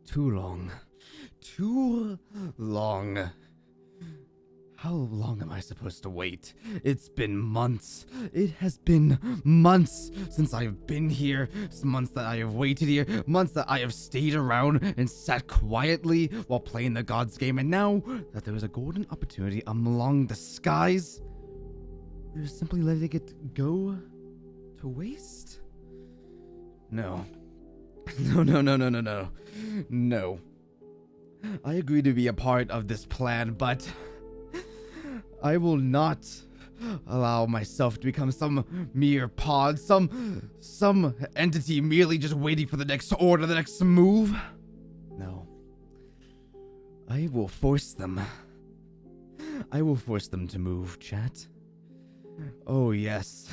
Too long. Too long. How long am I supposed to wait? It's been months. It has been months since I've been here. It's months that I have waited here. Months that I have stayed around and sat quietly while playing the God's game. And now that there is a golden opportunity along the skies, we're simply letting it go to waste? No. No. No. I agree to be a part of this plan, but I will not allow myself to become some mere pod, some entity merely just waiting for the next order, the next move. No. I will force them. I will force them to move, chat. Oh, yes.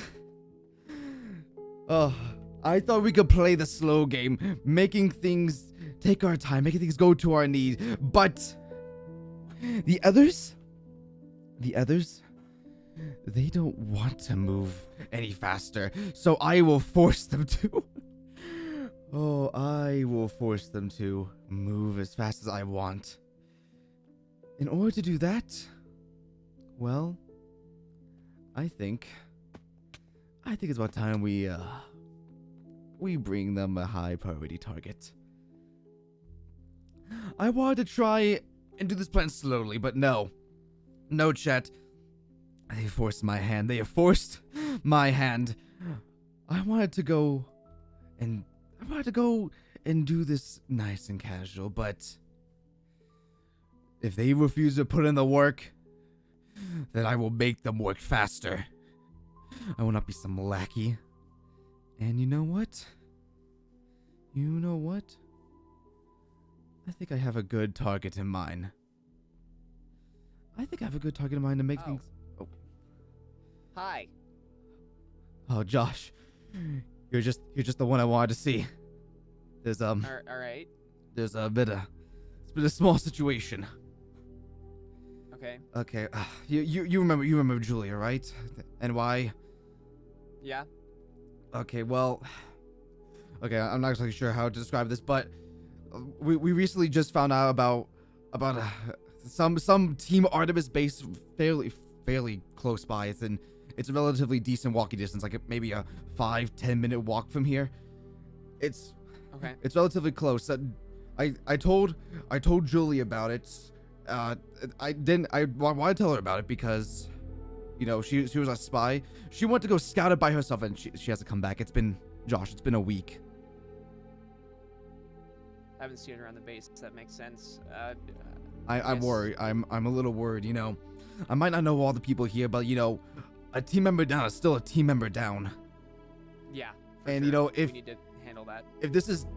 Oh, I thought we could play the slow game, making things take our time, making things go to our need, but the others, they don't want to move any faster, so I will force them to. Oh, I will force them to move as fast as I want. In order to do that, well, I think it's about time we bring them a high priority target. I wanted to try and do this plan slowly, but no, chat. They forced my hand. They have forced my hand. I wanted to go and do this nice and casual, but if they refuse to put in the work, then I will make them work faster. I will not be some lackey. And you know what? I think I have a good target in mind. To make things... Oh. Hi. Oh, Josh. You're just the one I wanted to see. There's, All right. There's it's been a small situation. Okay. Okay, you remember Julia, right? And why? Yeah. Okay, well... Okay, I'm not exactly sure how to describe this, but we recently just found out about some Team Artemis base fairly close by. It's a relatively decent walking distance, like maybe a 5-10 minute walk from here. It's relatively close. I told Julie about it. I wanted to tell her about it because, you know, she was a spy. She wanted to go scout it by herself, and she has to come back. It's been a week. I haven't seen her on the base. That makes sense. I'm worried. I'm a little worried, you know. I might not know all the people here, but you know, a team member down is still a team member down. Yeah. And sure. you know, if we need to handle that. If this is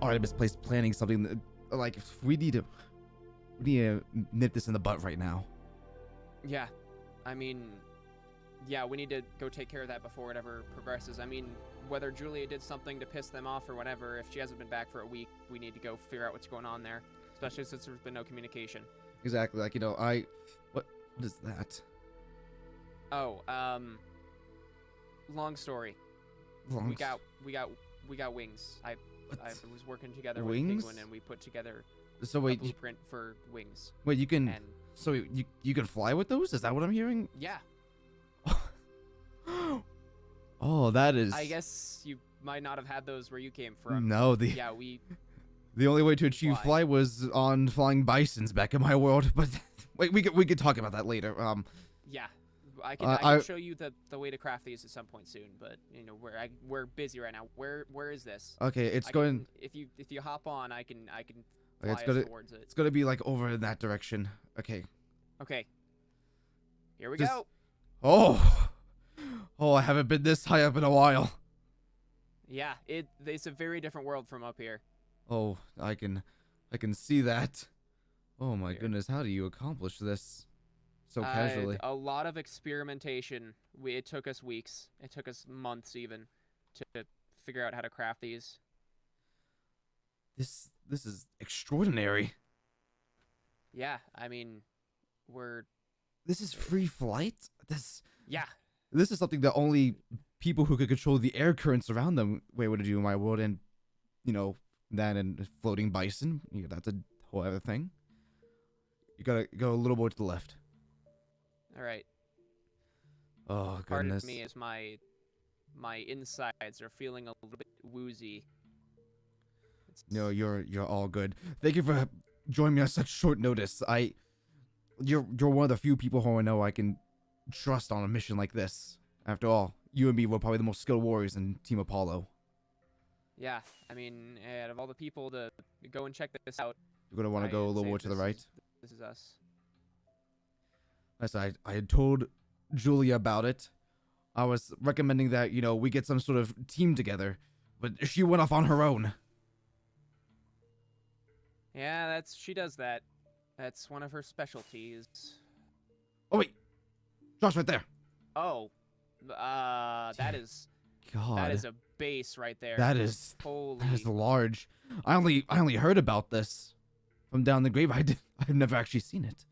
Artemis Place planning something that, like, we need to nip this in the butt right now. Yeah. I mean, yeah, we need to go take care of that before it ever progresses. I mean, whether Julia did something to piss them off or whatever, if she hasn't been back for a week, we need to go figure out what's going on there, especially since there's been no communication. Exactly. Like, you know, what is that? Oh, long story. We got wings. I was working together with Penguin, and we put together a blueprint for wings. Wait, you can you can fly with those? Is that what I'm hearing? Yeah. Oh, that is... I guess you might not have had those where you came from. No, the only way to achieve fly was on flying bisons back in my world. But wait, we could talk about that later. Yeah, I can show you the way to craft these at some point soon. But you know, we're busy right now. Where is this? Okay, if you hop on, I can fly us towards it. It's gonna be like over in that direction. Okay. Okay. Here we go. Oh, I haven't been this high up in a while. Yeah, it's a very different world from up here. Oh, I can see that. Oh my goodness, how do you accomplish this so casually? A lot of experimentation. It took us weeks. It took us months even to figure out how to craft these. This is extraordinary. Yeah, I mean, This is free flight? Yeah. This is something that only people who could control the air currents around them were able to do in my world, and, you know, that and floating bison. Yeah, that's a whole other thing. You gotta go a little more to the left. All right. Oh Part goodness. of me is my insides are feeling a little bit woozy. No, you're all good. Thank you for joining me on such short notice. You're one of the few people who I know I can trust on a mission like this. After all, you and me were probably the most skilled warriors in Team Apollo. Yeah, I mean, out of all the people to go and check this out, You're gonna want to go a I'd little say more to the right. This is us. As I had told Julia about it. I was recommending that, we get some sort of team together, but she went off on her own. Yeah, she does that. That's one of her specialties. Oh wait, Josh, right there. Oh, that Dear is God, a base right there. that is Holy. large. I only heard about this from down the grave. I've never actually seen it.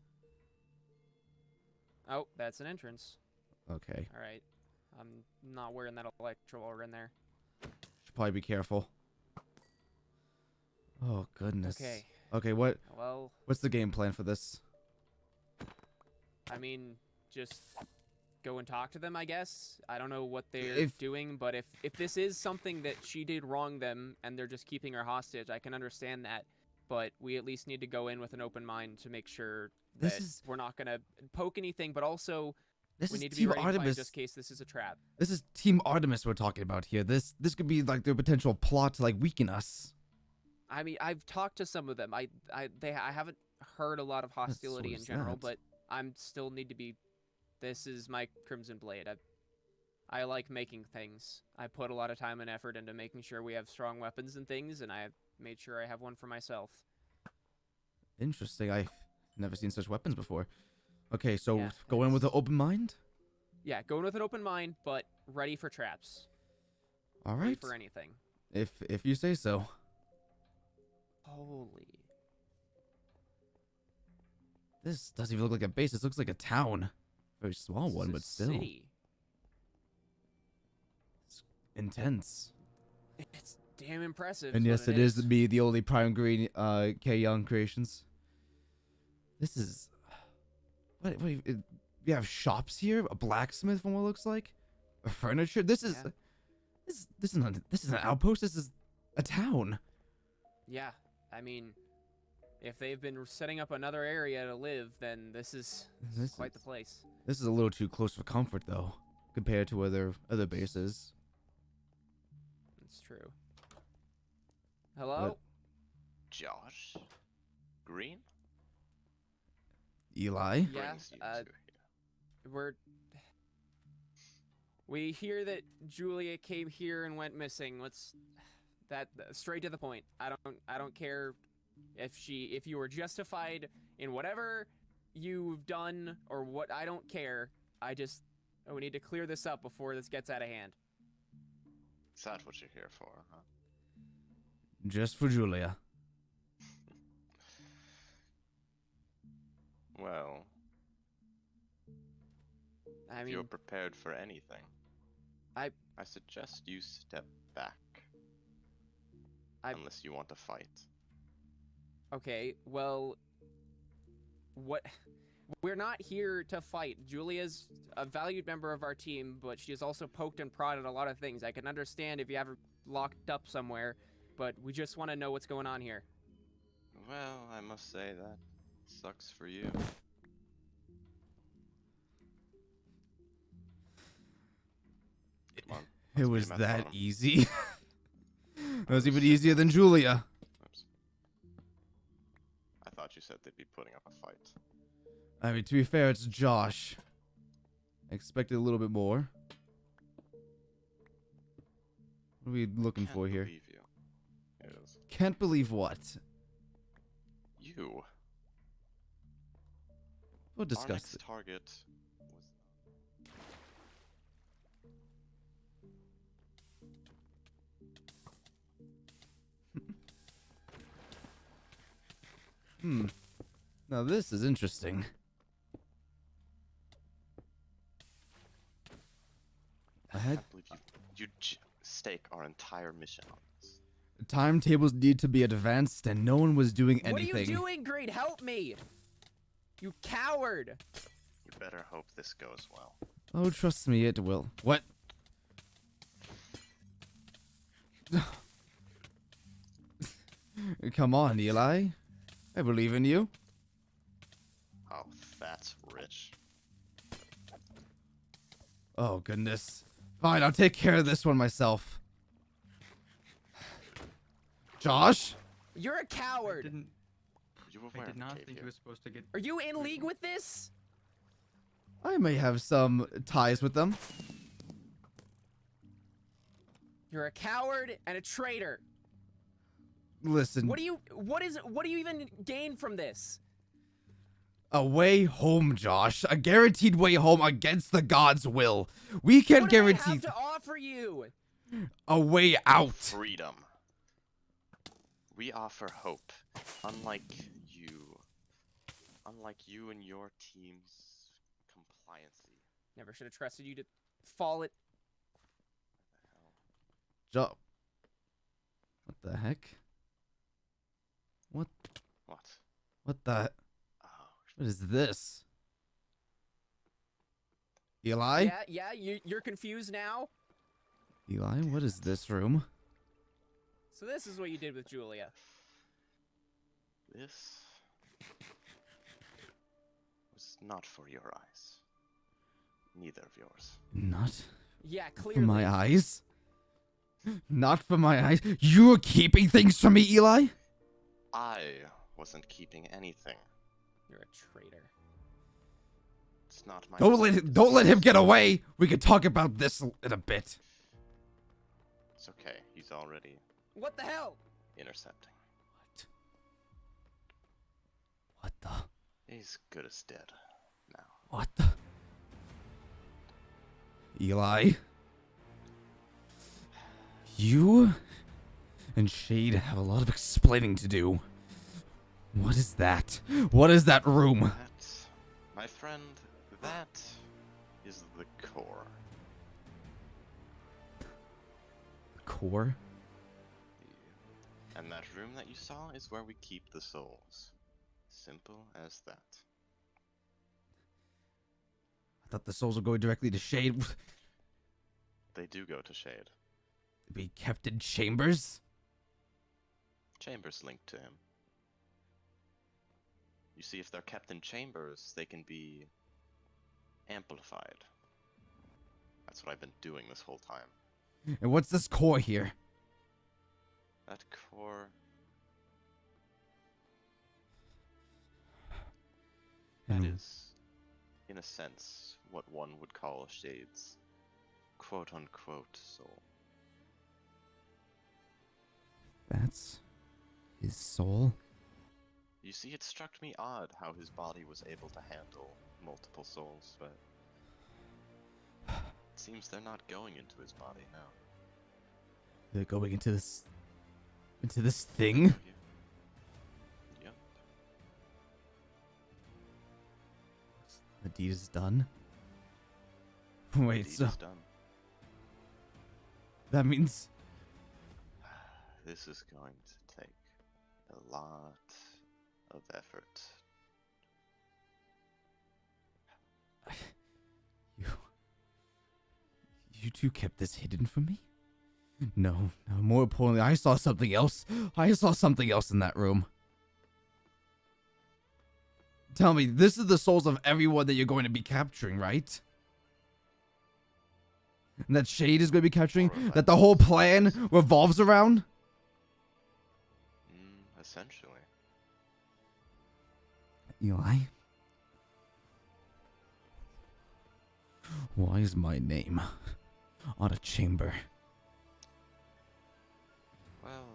Oh, that's an entrance. Okay, All right. I'm not wearing that electro aura in there. should probably be careful. Oh goodness. Okay. Okay, Well, what's the game plan for this? I mean, just go and talk to them, I guess. I don't know what they're If- doing, but if this is something that she did wrong them and they're just keeping her hostage, I can understand that. But we at least need to go in with an open mind to make sure This that is- we're not going to poke anything, but also This we is need to be Team ready to fight Artemis. just in case this is a trap. This is Team Artemis we're talking about here. This could be like their potential plot to like weaken us. I mean, I've talked to some of them. I haven't heard a lot of hostility sort in is general, that? but I'm still need to be. This is my Crimson Blade. I like making things. I put a lot of time and effort into making sure we have strong weapons and things, and I made sure I have one for myself. Interesting. I've never seen such weapons before. Okay, so Yeah, go in with an it's- open mind? Yeah, going with an open mind, but ready for traps. All Ready right. for anything. If you say so. Holy. This doesn't even look like a base. This looks like a town. Very small This is one, a but still city. intense. It's damn impressive. And what yes, it is me, the only Prime Green K Young creations. This is we have shops here, a blacksmith from what it looks like, a furniture. This is Yeah. this is an outpost. This is a town. Yeah, I mean, if they've been setting up another area to live, then this is This quite the is- place. This is a little too close for comfort though, compared to other bases. It's true. Hello? What? Josh? Green? Eli. Yeah, Brings you to here. We hear that Julia came here and went missing. Let's that straight to the point. I don't care if you were justified in whatever you've done or what. I don't care. We need to clear this up before this gets out of hand. Is that what you're here for, huh? Just for Julia. Well, I if mean, you're prepared for anything, I suggest you step back. I- Unless you want to fight. okay, well, what? We're not here to fight. Julia's a valued member of our team, but she has also poked and prodded a lot of things. I can understand if you have her locked up somewhere, but we just want to know what's going on here. Well, I must say that sucks for you. Come on. It let's was beat him at the that bottom. easy. It was even easier than Julia. Oops. I thought you said they'd be putting up a fight. I mean, to be fair, it's Josh. I expected a little bit more. What are we looking Can't for here? believe you. Here it is. Can't believe what? You. We'll Our discuss next it. target was Now this is interesting. I I had can't believe you stake our entire mission on this. Timetables need to be advanced, and no one was doing anything. What are you doing, Greed? Help me! You coward! You better hope this goes well. Oh, trust me, it will. What? Come on, Eli. I believe in you. Oh, that's rich. Oh, goodness. Fine, I'll take care of this one myself. Josh? You're a coward! You I aware did of not the think cave he was supposed to get. Are you in league with this? I may have some ties with them. You're a coward and a traitor. Listen, What do you even gain from this? a way home, Josh. A guaranteed way home against the gods' will. We can What do I guarantee have to offer you? a way out. freedom. We offer hope, unlike you and your team's compliancy. Never should have trusted you to fall it. Jo- What the heck? What? What? What the? Oh, What is this? Eli? Yeah, you're confused now? Eli, what is this room? So this is what you did with Julia. this was not for your eyes. Neither of yours. Not Yeah, for clearly. my eyes. Not for my eyes. You're keeping things from me, Eli? I wasn't keeping anything. You're a traitor. It's not my Don't let him get away. We can talk about this in a bit. It's okay. He's already What the hell? intercepting. What the? He's good as dead now. What the? Eli? You and Shade have a lot of explaining to do. What is that? What is that room? That, my friend, that is the core. Core? And that room that you saw is where we keep the souls. Simple as that. I thought the souls were going directly to Shade. They do go to Shade. Be kept in chambers? Chambers linked to him. You see, if they're kept in chambers, they can be amplified. That's what I've been doing this whole time. And what's this core here? That core... That And is, in a sense, what one would call Shade's quote-unquote soul. that's his soul? You see, it struck me odd how his body was able to handle multiple souls, but it seems they're not going into his body now. They're going into this thing? Yep. The deed is done? Wait, Deed so is done. that means This is going to take a lot of effort. you two kept this hidden from me? No, more importantly, I saw something else. I saw something else in that room. Tell me, this is the souls of everyone that you're going to be capturing, right? And that Shade is going to be capturing? That the whole plan revolves around? Essentially. Eli? Why is my name on a chamber? Well,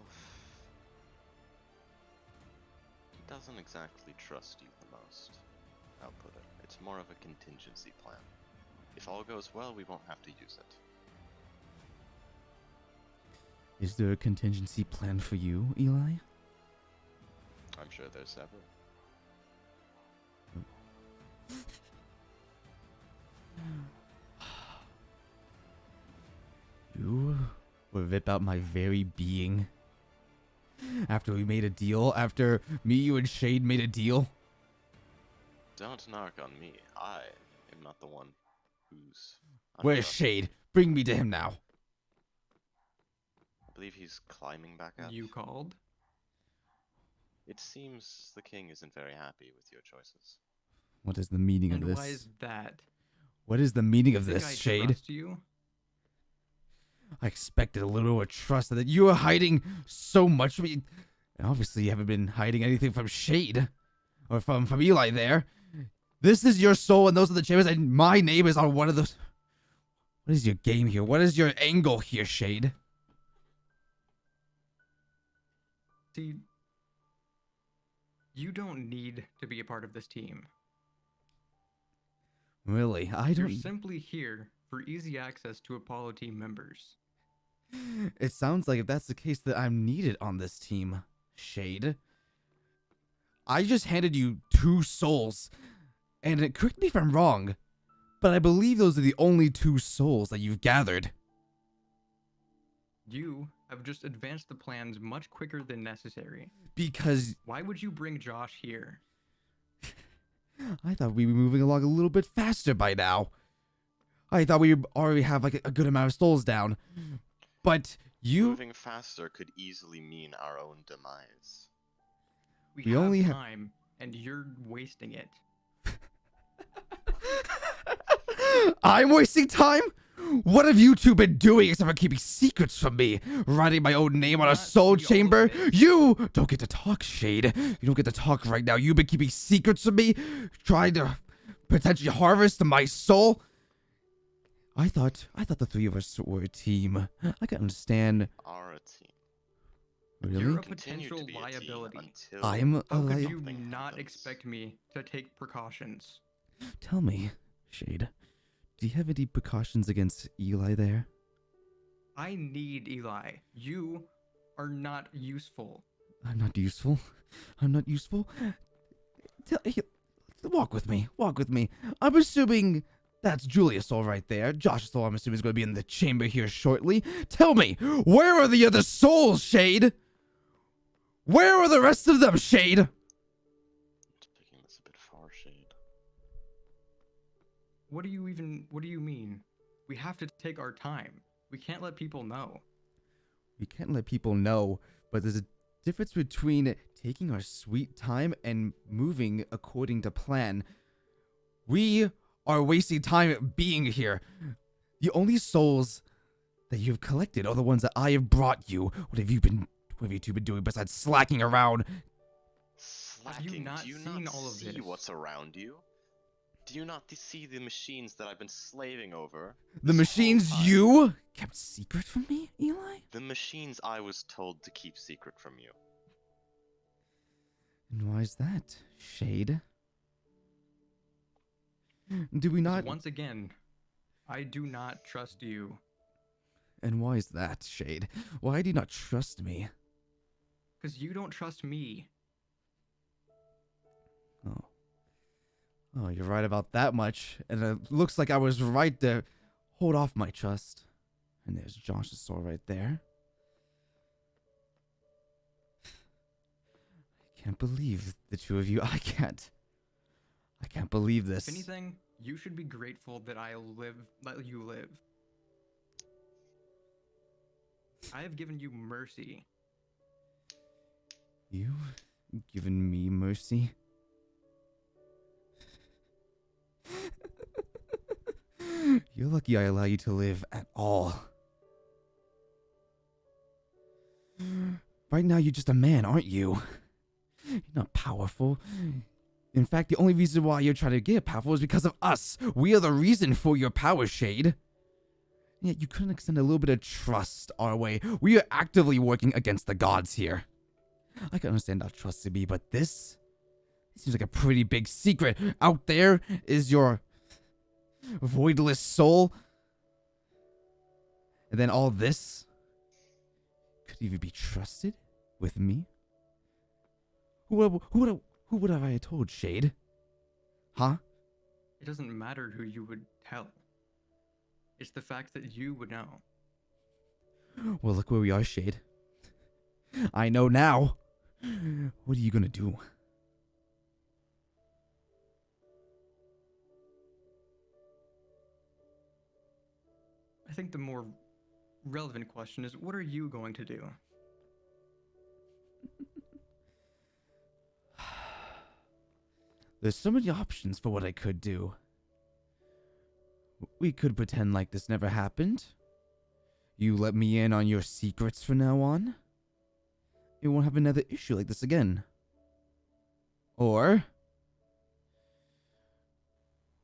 he doesn't exactly trust you the most. I'll put it. It's more of a contingency plan. If all goes well, we won't have to use it. Is there a contingency plan for you, Eli? I'm sure there's several. You will rip out my very being After we made a deal? After me, you, and Shade made a deal? Don't knock on me. I am not the one who's Where's untrusted. Shade? Bring me to him now. I believe he's climbing back up. You called? It seems the king isn't very happy with your choices. What is the meaning And of this? why is that? What is the meaning of Think this, I Shade? trust you? I expected a little more trust that you were hiding so much from me. And obviously you haven't been hiding anything from Shade. Or from Eli there. This is your soul and those are the chambers and my name is on one of those. What is your game here? What is your angle here, Shade? See, you don't need to be a part of this team. Really? I You're don't... simply here for easy access to Apollo team members. It sounds like if that's the case that I'm needed on this team, Shade. I just handed you 2 souls. And correct me if I'm wrong, but I believe those are the only 2 souls that you've gathered. You have just advanced the plans much quicker than necessary. Because Why would you bring Josh here? I thought we were moving along a little bit faster by now. I thought we already have like a good amount of souls down. But you... Moving faster could easily mean our own demise. We We have only have- time, and you're wasting it. I'm wasting time? What have you 2 been doing except for keeping secrets from me? Writing my own name on a Not soul the chamber? ultimate. You don't get to talk, Shade. You don't get to talk right now. You've been keeping secrets from me? Trying to potentially harvest my soul? I thought the 3 of us were a team. I can understand. Are a team. Really? You're a Continue to potential be a team liability. until I'm a How could you something not happens. expect me to take precautions? Tell me, Shade. Do you have any precautions against Eli there? I need Eli. You are not useful. I'm not useful. I'm not useful. Walk with me. Walk with me. I'm assuming that's Julia's soul right there. Josh's soul, I'm assuming, is going to be in the chamber here shortly. Tell me, where are the other souls, Shade? Where are the rest of them, Shade? Taking this a bit far, Shade. What do you mean? We have to take our time. We can't let people know. We can't let people know, but there's a difference between taking our sweet time and moving according to plan. We are wasting time being here. The only souls that you've collected are the ones that I have brought you. What have you 2 been doing besides slacking around? Slacking. not Do you seen not all of see this? what's around you? Do you not see the machines that I've been slaving over? The this whole machines time? you kept secret from me, Eli? The machines I was told to keep secret from you. And why is that, Shade? Do we not... Once again, I do not trust you. And why is that, Shade? Why do you not trust me? Because you don't trust me. Oh. Oh, you're right about that much. And it looks like I was right to hold off my trust. And there's Josh's soul right there. I can't believe the 2 of you. I can't believe this. If anything, you should be grateful that let you live. I have given you mercy. You given me mercy? You're lucky I allow you to live at all. Right now, you're just a man, aren't you? You're not powerful. In fact, the only reason why you're trying to get powerful is because of us. We are the reason for your power, Shade. Yet you couldn't extend a little bit of trust our way. We are actively working against the gods here. I can understand not trusting me, but this seems like a pretty big secret. Out there is your voidless soul. And then all this could even be trusted with me? Who would have I told, Shade? Huh? It doesn't matter who you would tell. It's the fact that you would know. Well, look where we are, Shade. I know now. What are you gonna do? I think the more relevant question is, what are you going to do? There's so many options for what I could do. We could pretend like this never happened. You let me in on your secrets from now on. You won't have another issue like this again. Or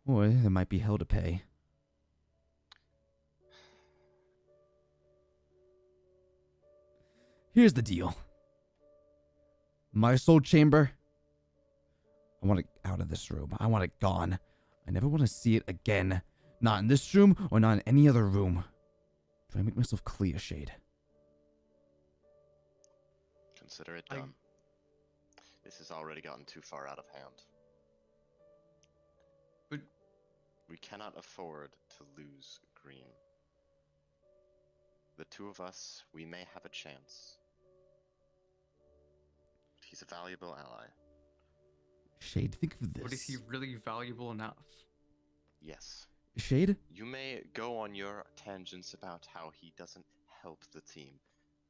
there might be hell to pay. Here's the deal. My soul chamber, I want it out of this room. I want it gone. I never want to see it again. Not in this room or not in any other room. Try to make myself clear, Shade. Consider it done. This has already gotten too far out of hand. But we cannot afford to lose Green. The two of us, we may have a chance. But he's a valuable ally. Shade, think of this. But is he really valuable enough? Yes. Shade? You may go on your tangents about how he doesn't help the team.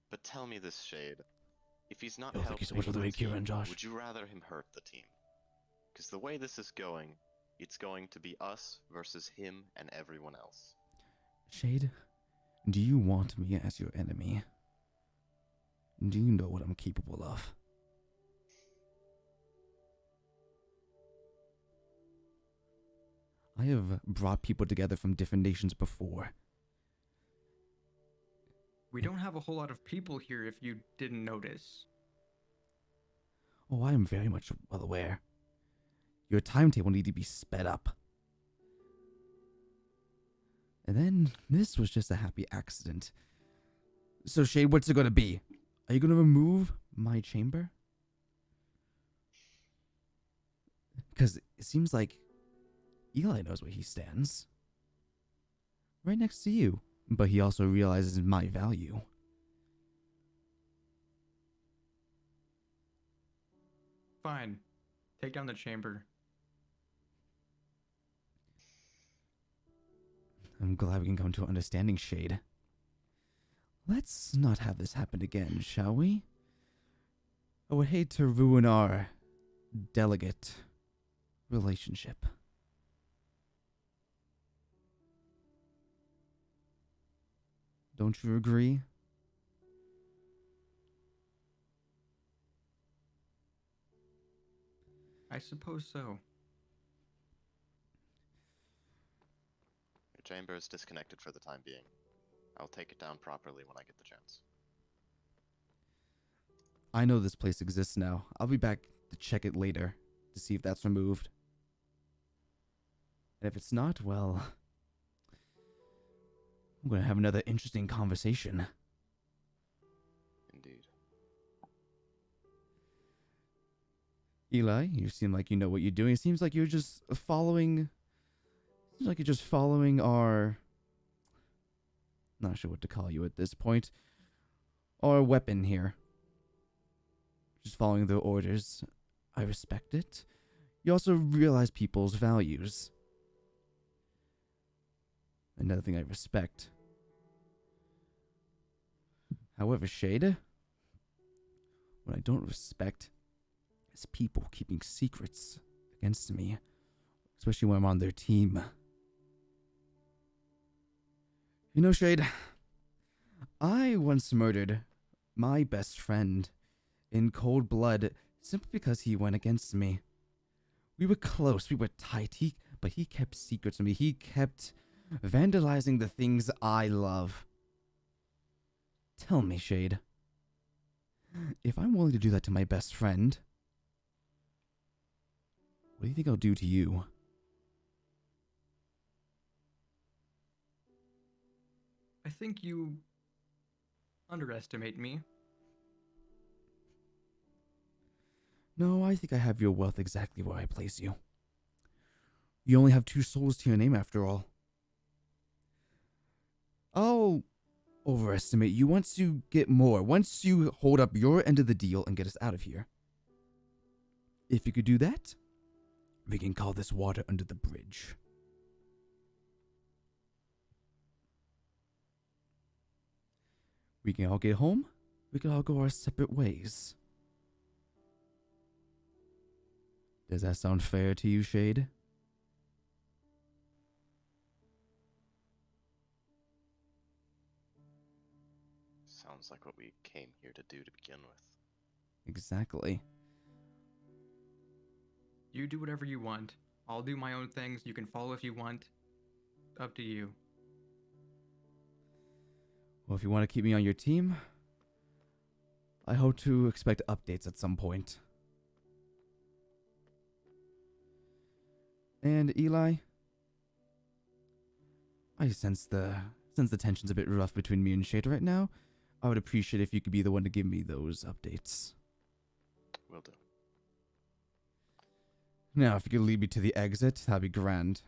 But tell me this, Shade. If he's not Thank helping you so much for the the raid, Kira team, and Josh. would you rather him hurt the team? Because the way this is going, it's going to be us versus him and everyone else. Shade, do you want me as your enemy? Do you know what I'm capable of? I have brought people together from different nations before. We don't have a whole lot of people here if you didn't notice. Oh, I am very much well aware. Your timetable need to be sped up. And then, this was just a happy accident. So, Shade, what's it gonna be? Are you gonna remove my chamber? Because it seems like Eli knows where he stands. Right next to you. But he also realizes my value. Fine. Take down the chamber. I'm glad we can come to an understanding, Shade. Let's not have this happen again, shall we? I would hate to ruin our delicate relationship. Don't you agree? I suppose so. Your chamber is disconnected for the time being. I'll take it down properly when I get the chance. I know this place exists now. I'll be back to check it later to see if that's removed. And if it's not, well, I'm going to have another interesting conversation. Indeed. Eli, you seem like you know what you're doing. It seems like you're just following... Seems like you're just following our... Not sure what to call you at this point. Our weapon here. Just following their orders. I respect it. You also realize people's values. Another thing I respect. However, Shade, what I don't respect is people keeping secrets against me, especially when I'm on their team. You know, Shade, I once murdered my best friend in cold blood simply because he went against me. We were close, we were tight, but he kept secrets from me. He kept vandalizing the things I love. Tell me, Shade, if I'm willing to do that to my best friend, what do you think I'll do to you? I think you underestimate me. No, I think I have your wealth exactly where I place you. You only have 2 souls to your name after all. overestimate you once you get more. Once you hold up your end of the deal and get us out of here. If you could do that, we can call this water under the bridge. We can all get home. We can all go our separate ways. Does that sound fair to you, Shade? Sounds like what we came here to do to begin with. Exactly. You do whatever you want. I'll do my own things. You can follow if you want. Up to you. Well, if you want to keep me on your team, I hope to expect updates at some point. And Eli, I sense the tension's a bit rough between me and Shade right now. I would appreciate if you could be the one to give me those updates. Will do. Now, if you could lead me to the exit, that'd be grand.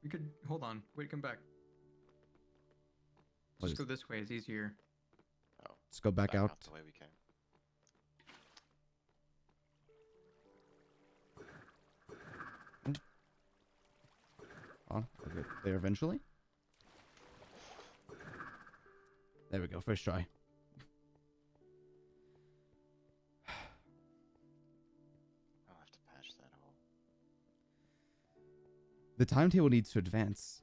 We could hold on. Wait, come back. Just go this way. It's easier. Oh, Let's go back out. the way we came. I'll get there eventually. There we go. First try. I'll have to patch that hole. The timetable needs to advance.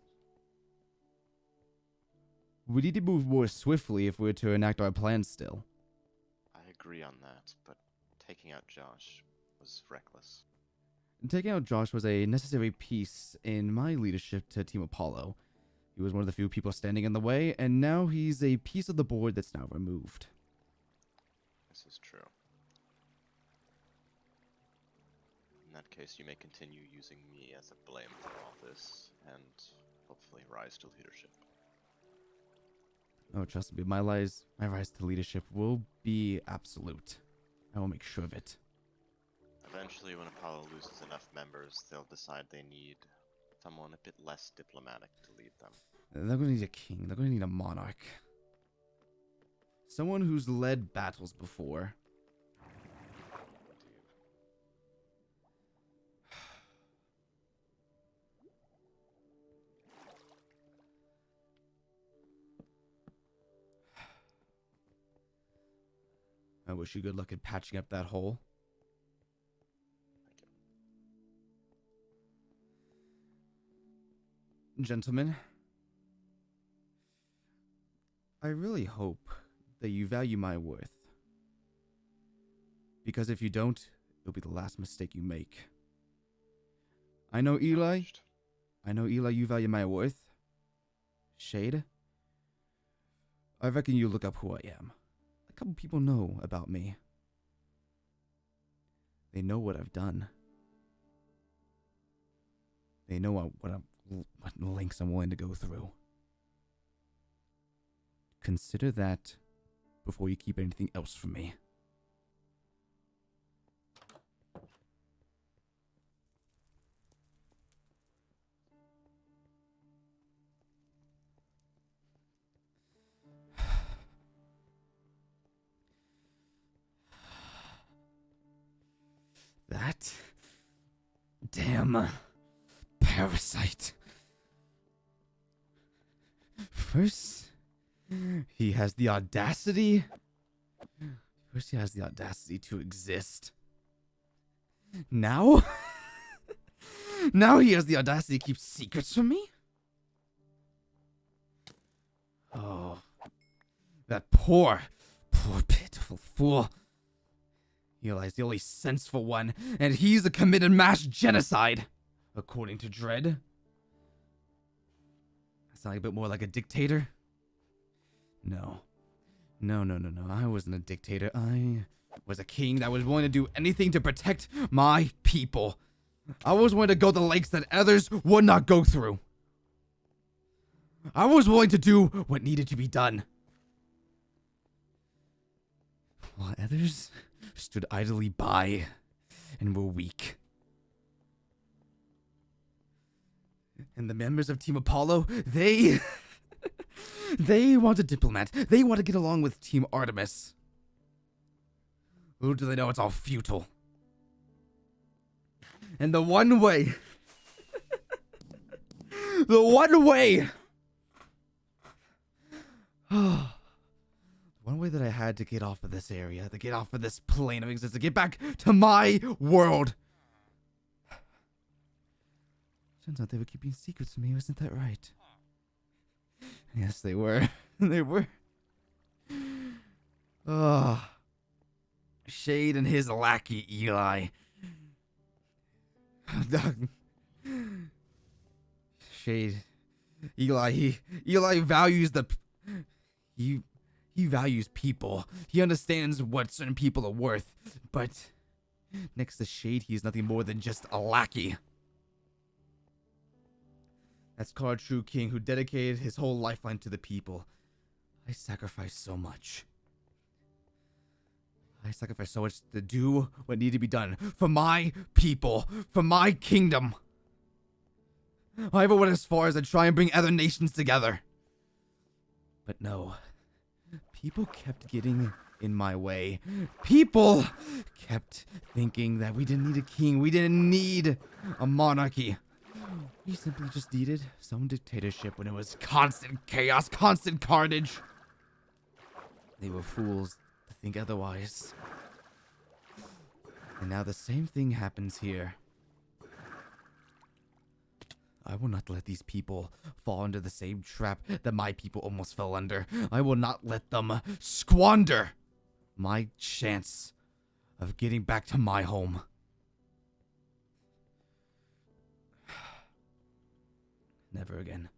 We need to move more swiftly if we're to enact our plans still. I agree on that, but taking out Josh was reckless. Taking out Josh was a necessary piece in my leadership to Team Apollo. He was one of the few people standing in the way, and now he's a piece of the board that's now removed. This is true. In that case, you may continue using me as a blame for all this, and hopefully rise to leadership. Oh, trust me, my rise to leadership will be absolute. I will make sure of it. Eventually, when Apollo loses enough members, they'll decide they need someone a bit less diplomatic to lead them. They're going to need a king. They're going to need a monarch. Someone who's led battles before. I wish you good luck in patching up that hole. Gentlemen, I really hope that you value my worth. Because if you don't, it'll be the last mistake you make. I know Eli, you value my worth. Shade, I reckon you look up who I am. A couple people know about me. They know what I've done. They know what lengths I'm willing to go through. Consider that before you keep anything else from me. That damn parasite. First, he has the audacity. First, he has the audacity to exist. Now, now he has the audacity to keep secrets from me. Oh, that poor pitiful fool. Eli's the only senseful one, and he's a committed mass genocide, according to Dredd. That sounds a bit more like a dictator. No. I wasn't a dictator. I was a king that was willing to do anything to protect my people. I was willing to go the lengths that others would not go through. I was willing to do what needed to be done. While others stood idly by and were weak. And the members of Team Apollo, they... they want a diplomat. They want to get along with Team Artemis. Little do they know it's all futile. And the one way... the one way... one way that I had to get off of this area, to get off of this plane of existence, to get back to my world. Turns out they were keeping secrets from me, wasn't that right? Yes, they were. They were. Oh. Shade and his lackey, Eli. Shade. Eli values he values people. He understands what certain people are worth. But next to Shade, he is nothing more than just a lackey. That's called a true king who dedicated his whole lifeline to the people. I sacrificed so much. I sacrificed so much to do what needed to be done for my people, for my kingdom. I even went as far as to try and bring other nations together. But no, people kept getting in my way. People kept thinking that we didn't need a king, we didn't need a monarchy. We simply just needed some dictatorship when it was constant chaos, constant carnage. They were fools to think otherwise. And now the same thing happens here. I will not let these people fall into the same trap that my people almost fell under. I will not let them squander my chance of getting back to my home. Never again.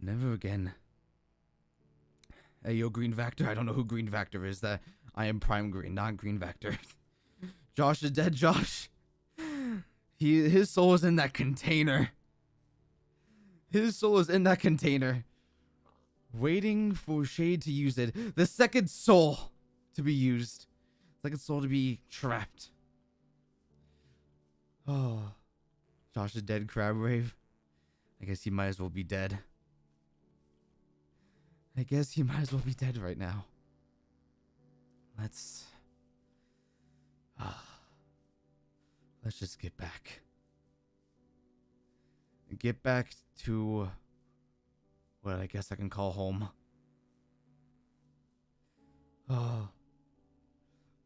Never again. Hey, yo, Green Vector. I don't know who Green Vector is. That I am Prime Green, not Green Vector. Josh is dead, Josh. His soul is in that container. His soul is in that container. Waiting for Shade to use it. The second soul to be used. Second soul to be trapped. Oh. Josh is dead, Crabgrave. I guess he might as well be dead. I guess he might as well be dead right now. Let's just get back. Get back to what I guess I can call home.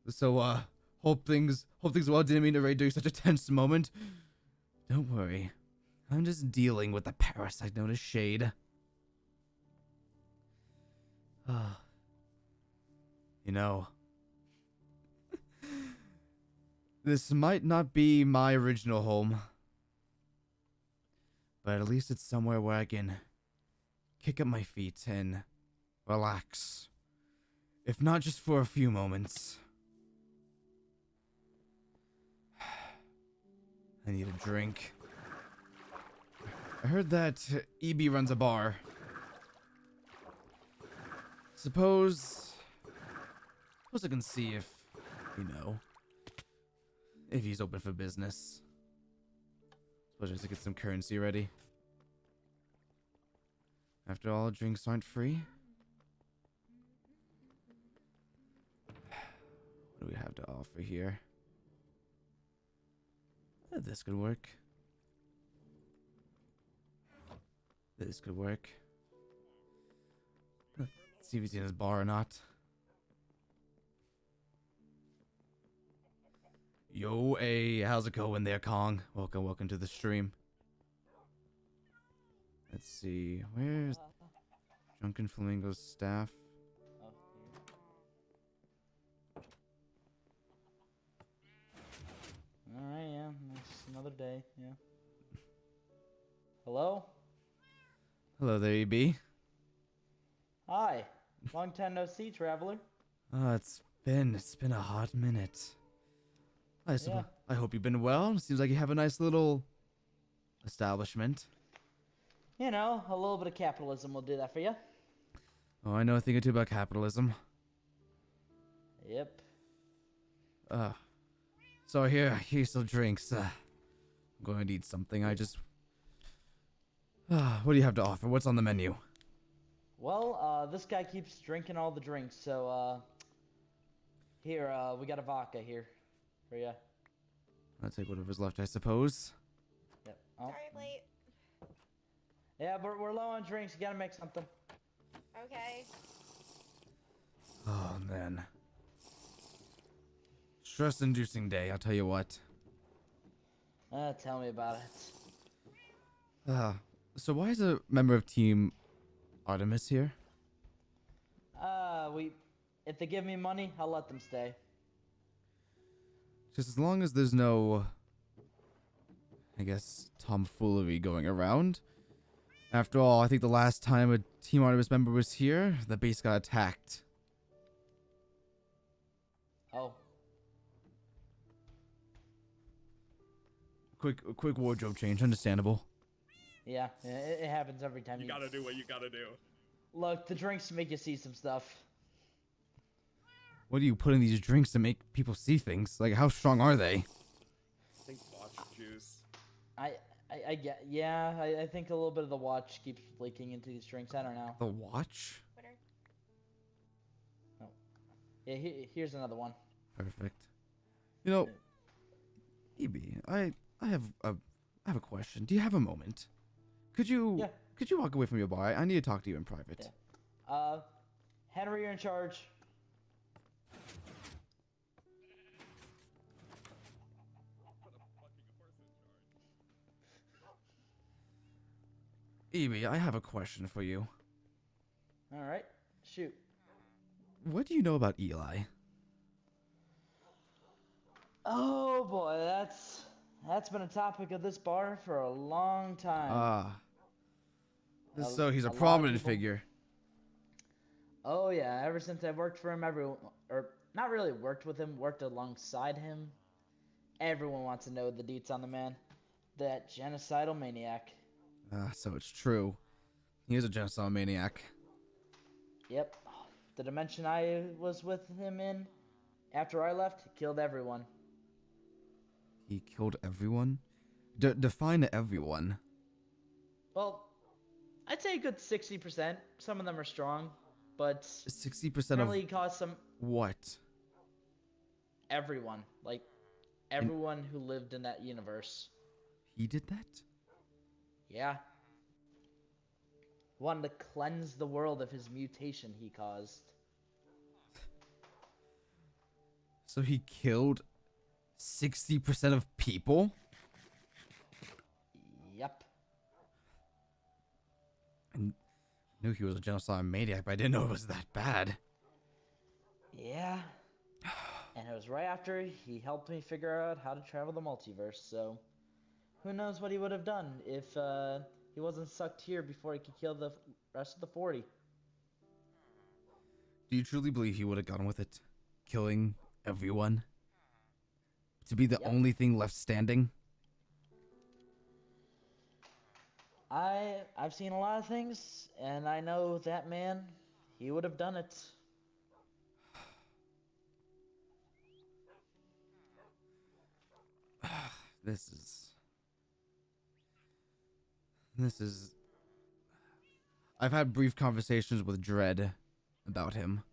So hope things well. Didn't mean to raid during such a tense moment. Don't worry. I'm just dealing with the parasite known as Shade. You know, this might not be my original home, but at least it's somewhere where I can kick up my feet and relax, if not just for a few moments. I need a drink. I heard that EB runs a bar. Suppose I can see if, if he's open for business. Suppose just to get some currency ready. After all, drinks aren't free. What do we have to offer here? This could work. This could work. Let's see if he's in his bar or not. Yo, hey, how's it going there, Kong? Welcome to the stream. Let's see, where's Drunken Flamingo's staff? Alright, yeah, it's another day, yeah. Hello? Hello there, EB. Hi. Long time no see, traveler. It's been a hot minute. I hope you've been well. Seems like you have a nice little establishment. You know, a little bit of capitalism will do that for you. Oh, I know a thing or two about capitalism. Yep. So here's some drinks. I'm going to eat something. I just What do you have to offer? What's on the menu? Well, this guy keeps drinking all the drinks, so, here, we got a vodka here for you. I'll take whatever's left, I suppose. Yep. Oh. Sorry, late. Yeah, we're low on drinks. You gotta make something. Okay. Oh, man. Stress-inducing day, I'll tell you what. Tell me about it. So why is a member of Team Artemis here? If they give me money, I'll let them stay. Just as long as there's no, I guess, tomfoolery going around. After all, I think the last time a Team Artemis member was here, the base got attacked. Oh. Quick wardrobe change, understandable. Yeah, it happens every time. You gotta do what you gotta do. Look, the drinks make you see some stuff. What do you put in these drinks to make people see things? Like, how strong are they? I think watch juice. I get, yeah, I think a little bit of the watch keeps leaking into these drinks. I don't know. The watch? Winner. Oh. Yeah, here's another one. Perfect. You know, EB, I have a question. Do you have a moment? Could you walk away from your bar? I need to talk to you in private. Yeah. Henry, you're in charge. EB, I have a question for you. All right, shoot. What do you know about Eli? Oh boy, that's been a topic of this bar for a long time. So he's a lot of prominent people- figure. Oh yeah, ever since I've worked for him, everyone, or not really worked with him, worked alongside him. Everyone wants to know the deets on the man, that genocidal maniac. So it's true. He is a genocidal maniac. Yep, the dimension I was with him in, after I left, killed everyone. He killed everyone? Define everyone. Well, I'd say a good 60%. Some of them are strong, but 60% of apparently he caused some what? everyone, like everyone who lived in that universe. He did that? Yeah. Wanted to cleanse the world of his mutation he caused. So he killed 60% of people? Yep. I knew he was a genocidal maniac, but I didn't know it was that bad. Yeah. And it was right after he helped me figure out how to travel the multiverse, so who knows what he would have done if he wasn't sucked here before he could kill the rest of the 40. Do you truly believe he would have gone with it? Killing everyone? To be the Yep. only thing left standing? I've seen a lot of things, and I know that man, he would have done it. This is... I've had brief conversations with Dredd about him.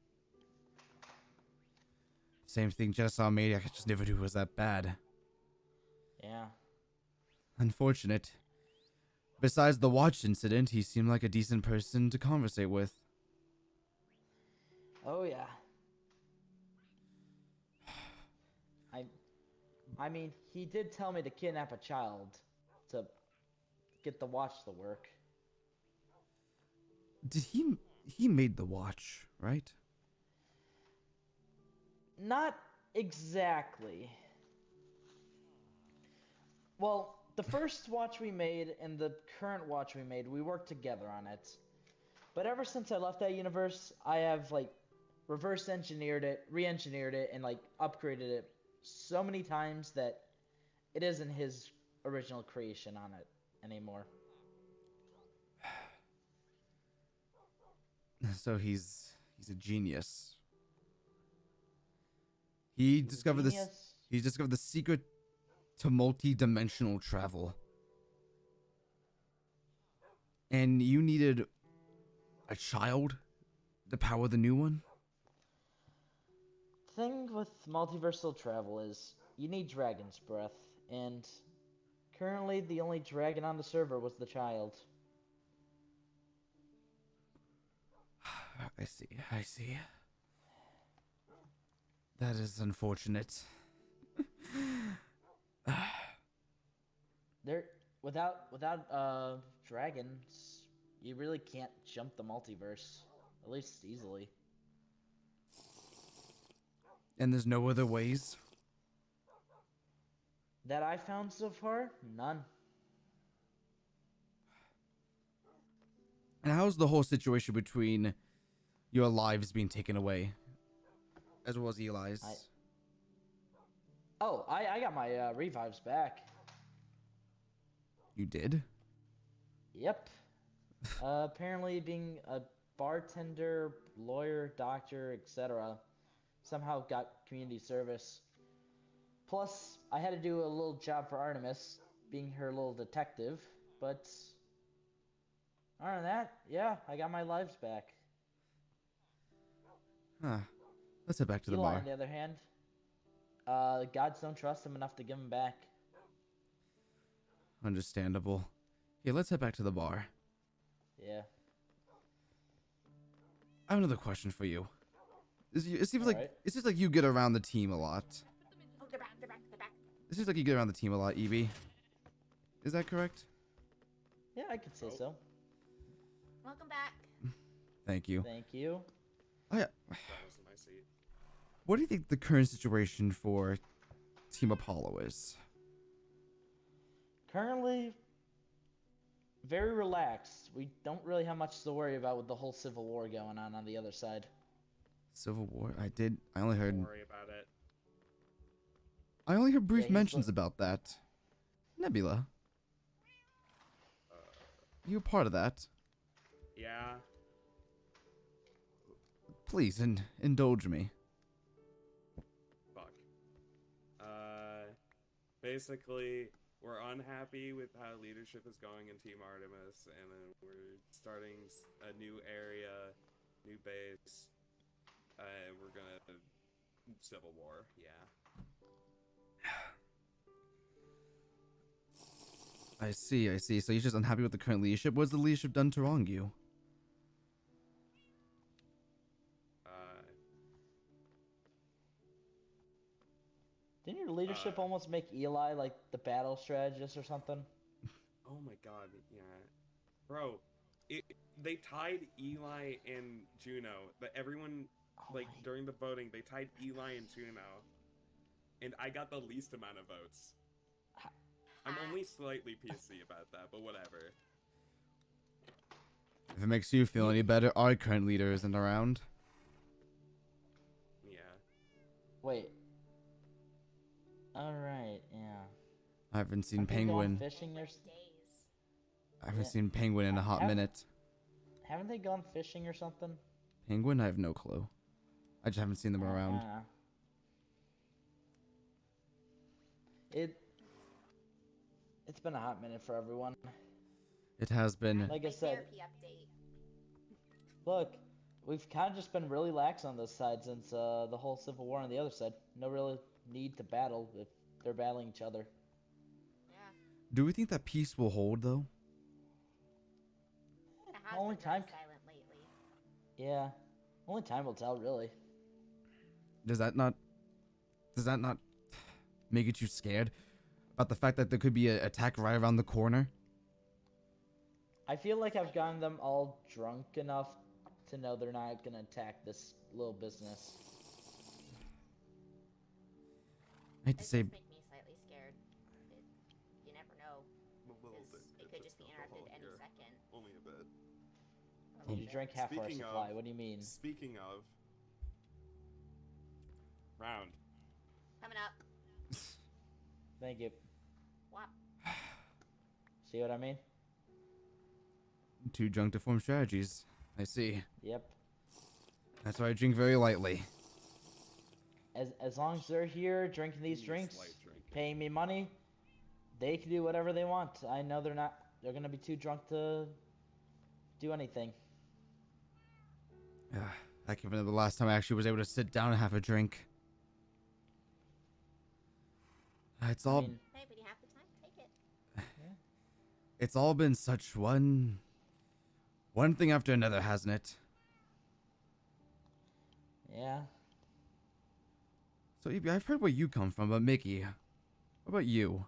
Same thing, genocidal maniac, I just never knew it was that bad. Yeah. Unfortunate. Besides the watch incident, he seemed like a decent person to conversate with. Oh yeah. I mean, he did tell me to kidnap a child to get the watch to work. Did he made the watch, right? Not exactly. Well, the first watch we made and the current watch we made, we worked together on it. But ever since I left that universe, I have like reverse engineered it, re-engineered it, and like upgraded it so many times that it isn't his original creation on it anymore. So he's a genius. He discovered this. Genius. He discovered the secret to multi-dimensional travel. And you needed a child to power the new one? Thing with multiversal travel is you need dragon's breath, and currently the only dragon on the server was the child. I see, I see. That is unfortunate. There, without dragons, you really can't jump the multiverse, at least easily. And there's no other ways? That I found so far, none. And how's the whole situation between your lives being taken away, as well as Eli's? I got my revives back. You did? Yep. Apparently, being a bartender, lawyer, doctor, etc., somehow got community service. Plus, I had to do a little job for Artemis, being her little detective. But other than that, yeah, I got my lives back. Huh. Let's head back to the Eli, bar. on the other hand, gods don't trust him enough to give him back. Understandable. Yeah, let's head back to the bar. Yeah. I have another question for you. It seems Alright. like you get around the team a lot. Oh, they're back. It seems like you get around the team a lot, Evie. Is that correct? Yeah, I could say so. Welcome back. Thank you. Thank you. That was in my seat. What do you think the current situation for Team Apollo is? Currently, very relaxed. We don't really have much to worry about with the whole civil war going on the other side. Civil War? I only heard Don't worry about it. brief he's mentions about that. Nebula, you a part of that? Yeah. Please, indulge me. Fuck. Basically, we're unhappy with how leadership is going in Team Artemis, and then we're starting a new area, new base. We're gonna civil war. Yeah. I see. So you're just unhappy with the current leadership? What's the leadership done to wrong you? Didn't your leadership almost make Eli like the battle strategist or something? Oh my god, yeah. Bro, they tied Eli and Juno. Everyone, during the voting, they tied Eli and Juno. And I got the least amount of votes. I'm only slightly PC about that, but whatever. If it makes you feel any better, our current leader isn't around. Yeah. Wait. Alright, yeah. I haven't seen Have they gone Penguin. fishing or Days. I haven't Yeah. seen Penguin in a hot minute. haven't they gone fishing or something? Penguin? I have no clue. I just haven't seen them around. It's been a hot minute for everyone. It has been. Like I My said, therapy update. look, we've kind of just been really lax on this side since the whole civil war on the other side. No real need to battle if they're battling each other. Yeah. Do we think that peace will hold, though? It has Only been very time- silent lately. Yeah, only time will tell, really. Does that not make you scared about the fact that there could be an attack right around the corner? I feel like I've gotten them all drunk enough to know they're not gonna attack this little business. I hate to It say, does make me slightly scared. You never know. A little 'Cause bit. it could just be interrupted any second. Only a bit. Did you drink half our Speaking supply? of- What do you mean? Speaking of... Round. Coming up. Thank you. Whop. See what I mean? too drunk to form strategies. I see. Yep. That's why I drink very lightly. As long as they're here drinking these Please, drinks, light drink. paying me money, they can do whatever they want. I know they're gonna be too drunk to do anything. I can't remember the last time I actually was able to sit down and have a drink. It's I all mean, Hey, but you have the time. Take it. it's all been such one thing after another, hasn't it? yeah. So Evie, I've heard where you come from, but Mickey, what about you?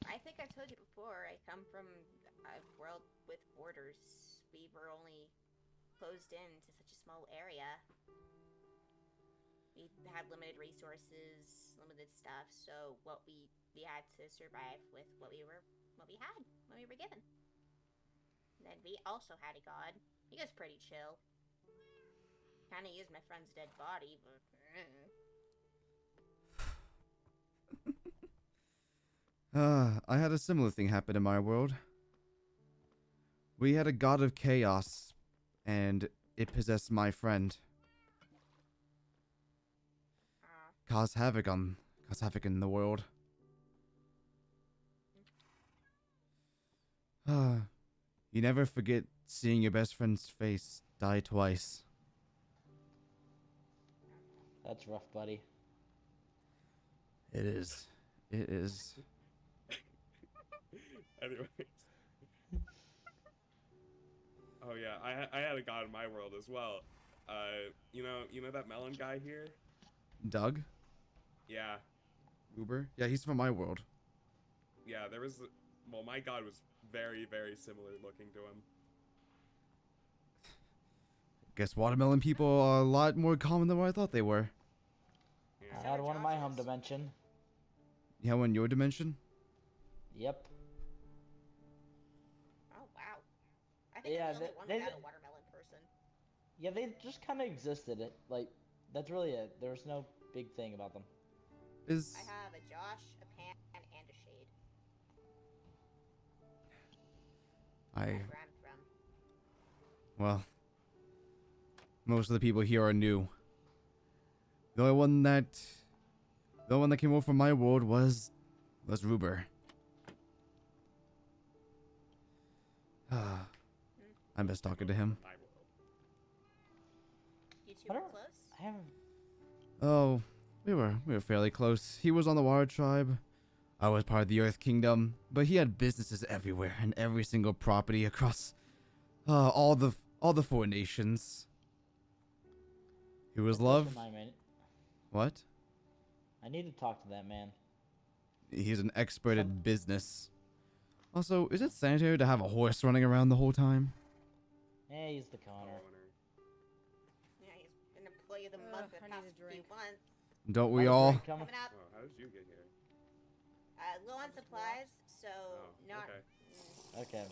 I think I've told you before. I come from a world with borders. We were only closed in to such a small area. We had limited resources, limited stuff. So what we had to survive with what we had, what we were given. And then we also had a god. He was pretty chill. Kind of used my friend's dead body, but. I had a similar thing happen in my world. We had a god of chaos, and it possessed my friend. Caused havoc in the world. You never forget seeing your best friend's face die twice. That's rough, buddy. It is. It is. Anyways. Oh yeah, I had a god in my world as well. You know that melon guy here? Doug? Yeah, Uber? Yeah, he's from my world. yeah. Well, my god was very, very similar looking to him. Guess watermelon people are a lot more common than what I thought they were. Yeah. I had one in my home Josh's. dimension. You have one in your dimension? Yep. Oh wow! I think Yeah, I'm the only one they- without a watermelon person. Yeah, they just kind of existed. That's really it. There was no big thing about them. Is I have a Josh, a Pan, and a Shade. I That's where I'm from. well, most of the people here are new. The only one that came over from my world was Ruber. I miss talking to him. My world. You two I were don't- close. I haven't. Oh, we were fairly close. He was on the Water Tribe. I was part of the Earth Kingdom, but he had businesses everywhere and every single property across all the 4 nations. He was Just loved. remind me, What? I need to talk to that man. He's an expert at business. Also, is it sanitary to have a horse running around the whole time? Yeah, he's the Connor. Yeah, he's an employee of the month for the I past need a few drink. months. Don't we Another all? drink coming? Coming up, Oh, how did you get here? low on supplies, so Oh, not. okay. Okay.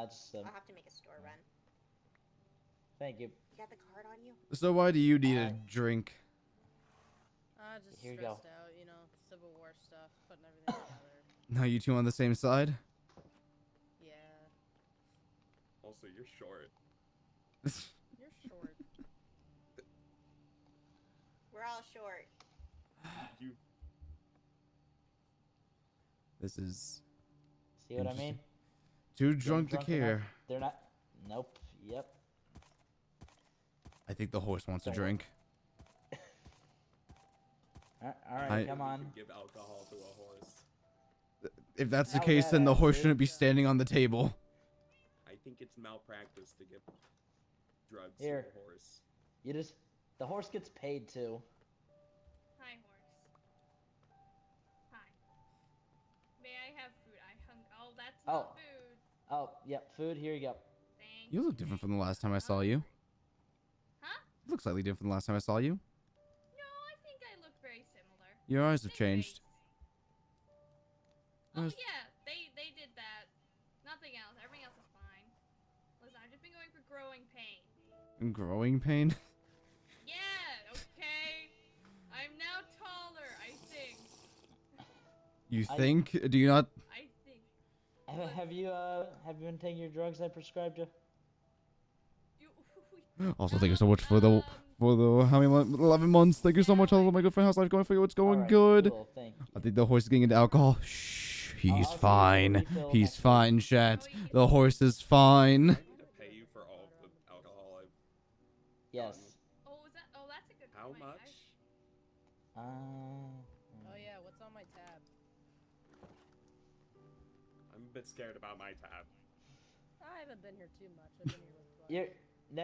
Just I'll have to make a store run. thank you. You got the card on you? So why do you need a Alright. drink? Just Here you stressed go. out, Civil War stuff, putting everything together. Now you two on the same side? Yeah, Also, you're short. you're short. We're all short. You. This is See what I Interesting. mean? too Them drunk to enough, care. They're not. Nope. Yep. I think the horse wants a Don't- drink. All right, I- come You on. can give alcohol to a horse. If that's the How case, then the badass, horse dude. shouldn't be standing on the table. I think it's malpractice to give drugs Here. to a horse. The horse gets paid too. Hi, horse. Hi. May I have food? Oh, that's Oh. not food. Oh, yep. Food. Here you go. Thank You look different from the last time I saw you. Huh? You look slightly different from the last time I saw you. No, I think I look very similar. Your eyes have Same changed. face. Oh Nice. yeah, they did that. Nothing else. Everything else is fine. Listen, I've just been going for growing pain. Growing pain? Yeah. Okay. I'm now taller. I think. You I- think? Do you not? I think. Have you been taking your drugs I prescribed you? You. Also, thank you so much for the how many months? 11 months. Thank you so much. Hello, my good friend. How's life going for you? It's going Alright, good. Cool. Thank you. I think the horse is getting into alcohol. Shh. He's I'll fine. refill He's next week. fine, chat. The horse is fine. I need to pay you for all of the alcohol I've Yes. Oh, is that? Oh, that's a good How point. much? Oh yeah, what's on my tab? I'm a bit scared about my tab. I haven't been here too much. I've been here with Buck. You're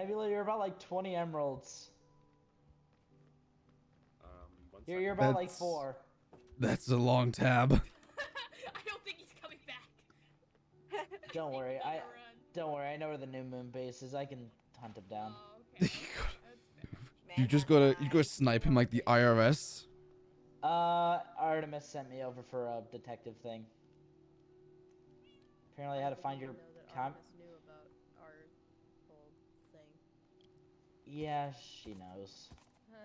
Nebula. You're about like 20 emeralds. One You're second. about like That's- 4. That's a long tab. I don't think he's coming back. Don't worry. He's on I a run. don't worry. I know where the new moon base is. I can hunt him down. Oh, okay. That's fair. You just go snipe him like the IRS. Artemis sent me over for a detective thing. Apparently, I had to find your know that com. Artemis knew about our whole thing. Yeah, she knows. Uh,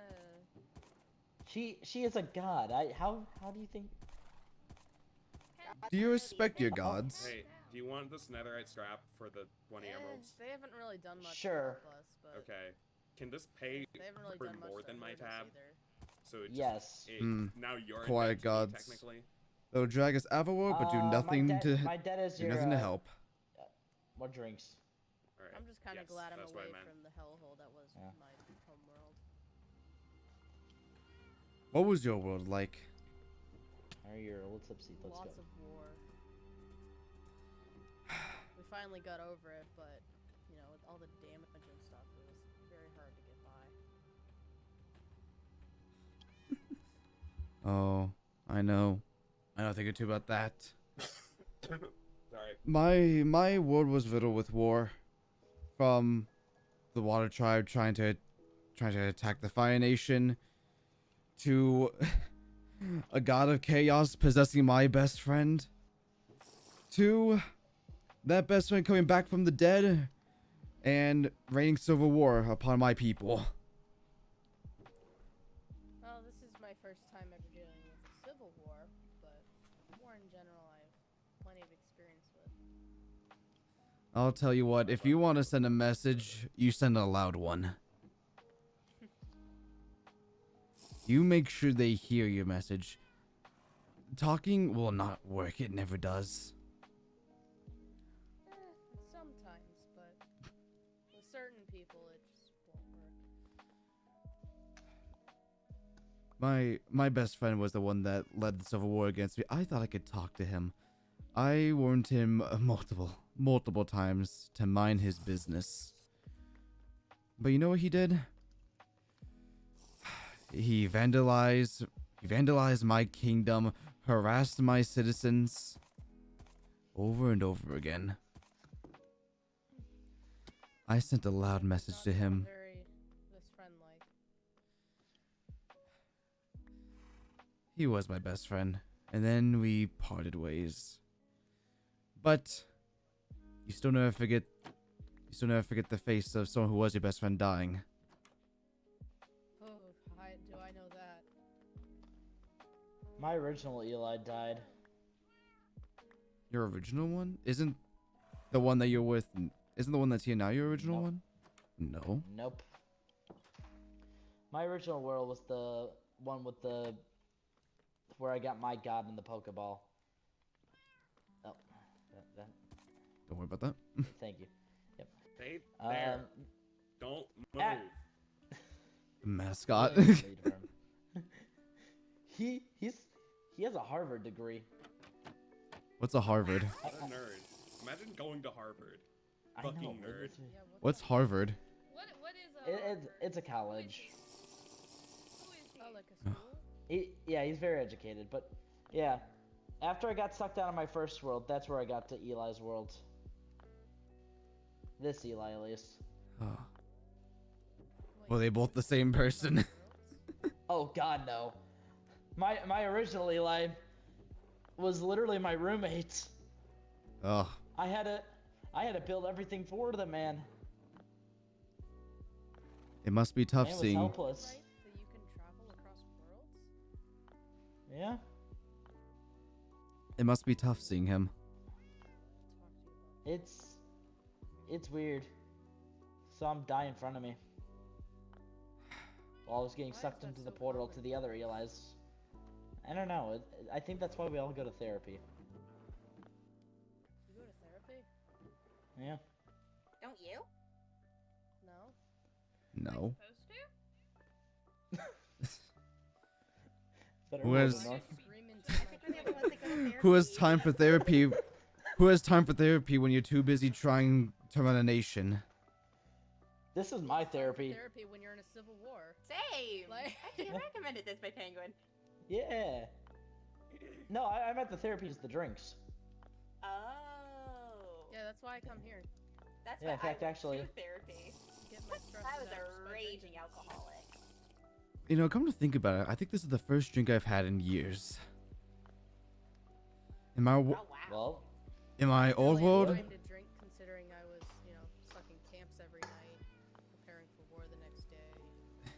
She is a god. How do you think? Do you respect your gods? Hey, do you want this netherite scrap for the 20 emeralds? They haven't really done much Sure. to help us, but Okay. Can this pay they haven't really for done much more to than my hurt us tab? either. So it just, Yes. now you're in Quiet debt to me, gods. technically. They'll drag us Avawar, but do nothing My debt is do your. nothing to help. What drinks? All right. I'm just kind of yes, glad I'm that's what I away meant. from the hellhole that was Yeah. my home world. What was your world like? Or your old tipsy. Let's Lots go. of war. We finally got over it, but you know, with all the damage and stuff, it was very hard to get by. Oh, I know. I don't think too about that. Sorry. My world was riddled with war, from the Water Tribe trying to attack the Fire Nation, to a god of chaos possessing my best friend, to that best friend coming back from the dead and raining civil war upon my people. Well, this is my first time ever dealing with a civil war, but war in general I have plenty of experience with. I'll tell you what, if you want to send a message, you send a loud one. You make sure they hear your message. Talking will not work, it never does. Sometimes, but with certain people it just won't work. My best friend was the one that led the civil war against me. I thought I could talk to him. I warned him multiple times to mind his business. But you know what he did? He vandalized my kingdom, harassed my citizens over and over again. I sent a loud message to him. Very best friend-like. He was my best friend, and then we parted ways. But you still never forget the face of someone who was your best friend dying. Oh, do I know that? My original Eli died. Your original one? Isn't the one that you're with, isn't the one that's here now your original Nope. one? No. Nope. My original world was the one with the where I got my god in the Pokeball. Oh, that. Don't worry about that. Thank you. Stay there. Um, Don't move. ah. Mascot. Lead from- he has a Harvard degree. What's a Harvard? What a nerd. Imagine going to Harvard. I know. Fucking nerd. Yeah, What's Harvard? What is It's a college. Who is he? Oh, like a school? Yeah, he's very educated, but yeah. After I got sucked out of my first world, that's where I got to Eli's world. This Eli, at least. Oh. Wait, Were they both the same person? Oh God, no. My original Eli was literally my roommate. Oh. I had to build everything for the man. It must be tough Man was seeing. helpless. Right? That you can travel across worlds? Yeah. It must be tough seeing him. Talk to you about It's weird. Some die in front of me. While I was getting Why is sucked that into the so portal common? to the other Eli's. I don't know. I think that's why we all go to therapy. Yeah. Don't you? No. Am I No. supposed to? Who has- I North? just scream into I think we're the only ones that go to therapy. Who has time for therapy? Who has time for therapy when you're too busy trying to run a nation? This is my It's time for therapy. Therapy when you're in a civil war. Same. Like- Actually, I recommended this by Penguin. Yeah. No, I meant the therapy is the drinks. Oh. Yeah, that's why I come here. That's Yeah, why in fact, I went actually- to therapy. Get my stress I was out just a by raging drinking. alcoholic. You know, come to think about it, I think this is the first drink I've had in years. In my Oh wow. Well, in my old Really world, time to drink, considering I was, stuck in camps every night, preparing for war the next day.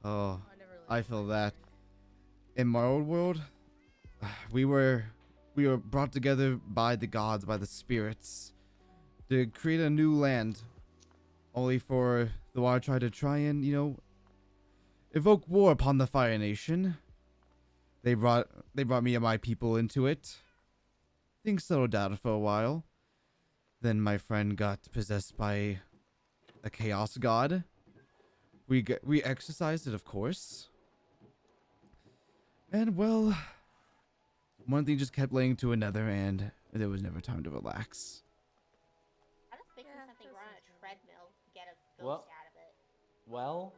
oh, I never really I had feel time to that. drink. In my old world, we were brought together by the gods, by the spirits, to create a new land. Only for the Water Tribe to try and, evoke war upon the Fire Nation. They brought me and my people into it. Things settled down for a while. Then my friend got possessed by a chaos god. We exorcised it, of course. And well, one thing just kept laying to another, and there was never time to relax. I don't think Yeah, there's something that wrong on sounds a right. treadmill to get a ghost Well- out of it. well,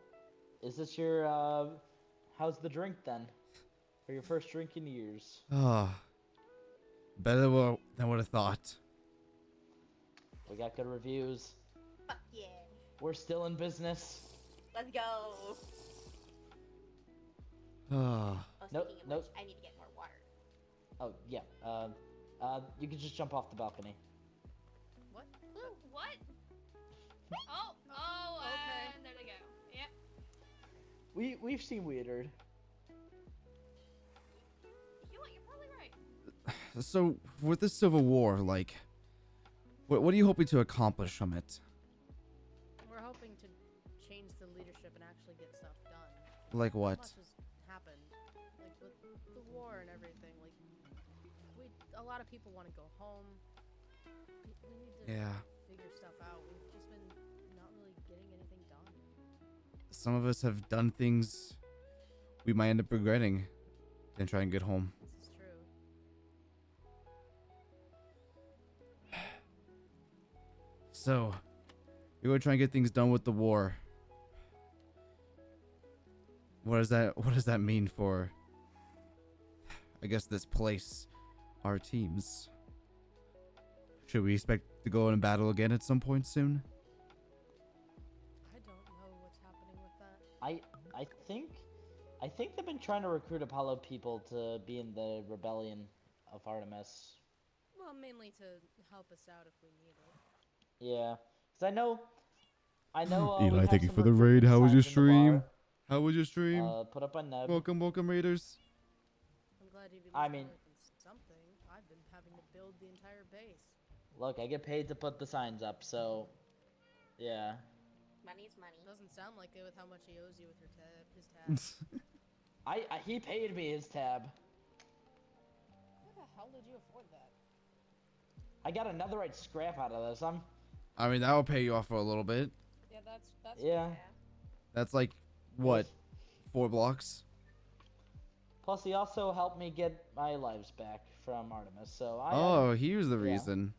is this your how's the drink then? For your first drink in years. Ah, better than what I thought. We got good reviews. Fuck yeah. We're still in business. Let's go. Ah, Oh, Nope, speaking of nope. which, I need to get more water. Oh yeah. You can just jump off the balcony. What? What? Oh, Okay. and there they go. Yep. We've seen weirder. You know what? You're probably right. so with this civil war, like, what are you hoping to accomplish from it? We're hoping to change the leadership and actually get stuff done. Like So what? much has happened, like with the war and everything. Like, a lot of people want to go home. We need to Yeah. figure stuff out. We've just been not really getting anything done. Some of us have done things we might end up regretting and try and get home. This is true. So, you're gonna try and get things done with the war. What does that mean for, I guess, this place, our teams? Should we expect to go in battle again at some point soon? I don't know what's happening with that. I think they've been trying to recruit Apollo people to be in the rebellion of Artemis. Well, mainly to help us out if we need it. Yeah, cause I know. Eli, we have thank you some for the raid. recruitment How was your signs in the stream? bar, How was your stream? put up by Neb. Welcome, Raiders. I'm glad you'd I be mean- something. I've been having to build the entire base. Look, I get paid to put the signs up, so yeah. Money's money. Doesn't sound like it with how much he owes you with your his tab. He paid me his tab. How the hell did you afford that? I got another right scrap out of this. I mean, that'll pay you off for a little bit. Yeah, that's Yeah. That's like, what, 4 blocks? Plus, he also helped me get my lives back from Artemis. So Oh, he was the yeah. reason.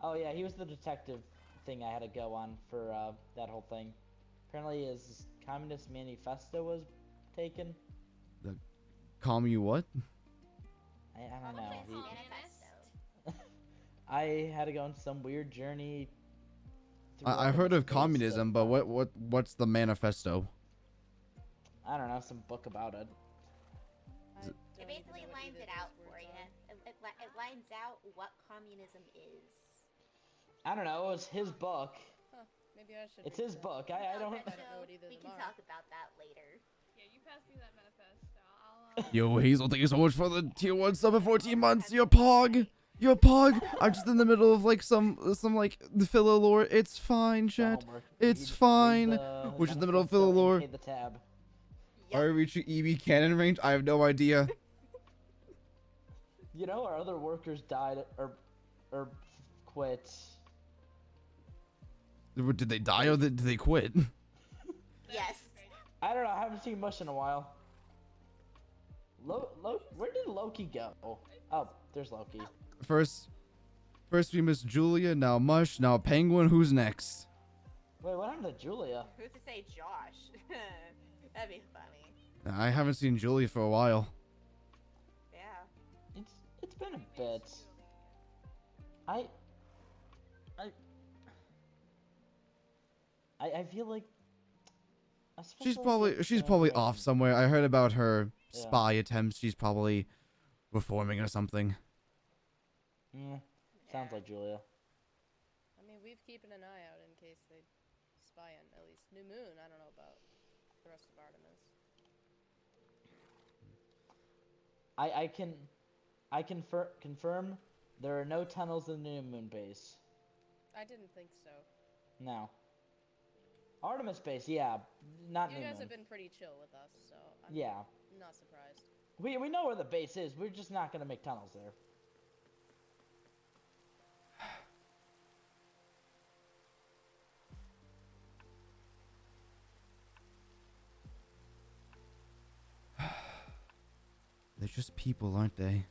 Oh yeah, he was the detective thing I had to go on for that whole thing. Apparently, his Communist Manifesto was taken. Call me what? I don't Probably know. his He- manifesto. I had to go on some weird journey. through I've heard Artemis of base, communism, so- but what's the manifesto? I don't know, some book about it. It basically lines it out for you. It lines out what communism is. I don't know. It was his book. Huh, maybe I should. It's read his that. book. I don't. I don't know it either We can tomorrow. talk about that later. Yeah, you passed me that manifesto. I'll. Yo, Hazel, thank you so much for the tier 1 sub for 14 months. You're pog. You're pog. I'm just in the middle of like some like the filler lore. It's fine, chat. Homework. It's Read fine. the Which is in the middle of manifesto filler and lore. pay the tab. Are we reaching EB cannon range? I have no idea. You know, our other workers died or quit Did they die or did they quit? Yes. I don't know. I haven't seen Mush in a while. Where did Loki go? Oh, there's Loki. First we miss Julia, now Mush, now Penguin. Who's next? Wait, what happened to Julia? Who's to say Josh? That'd be funny. I haven't seen Julia for a while. Yeah. It's been a bit. I feel like. She's probably off somewhere. I heard about her Yeah. spy attempts. She's probably reforming or something. Sounds like Julia. I mean, we've keeping an eye out in case they spy on at least New Moon. I don't know about the rest of Artemis. I confirm there are no tunnels in the New Moon base. I didn't think so. No. Artemis base, yeah, not You New guys Moon. have been pretty chill with us, so I'm Yeah. not surprised. We know where the base is. We're just not gonna make tunnels there. They're just people, aren't they?